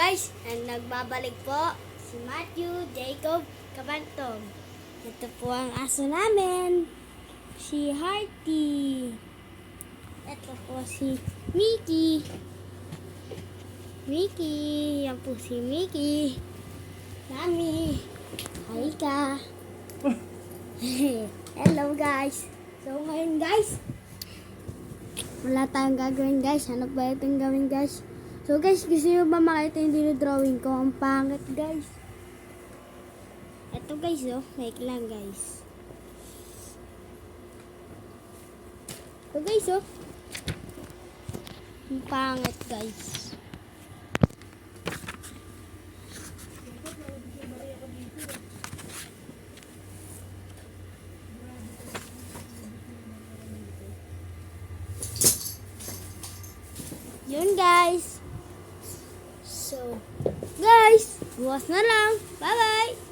guys, nagbabalik po si Matthew Jacob Cabantog. Ito po ang aso namin, si Hearty. Ito po si Mickey. Yan po si Mickey. Nami. Hi ka. Hello guys. So ngayon guys, wala tayong gagawin guys. Ano ba itong gawin guys? So guys, gusto nyo ba makita yung dinodrawing ko? Ang pangit guys. Ito guys oh, wait lang guys. Ito guys oh. Ang pangit guys. Yun guys. So, guys, bukas na lang. Bye-bye.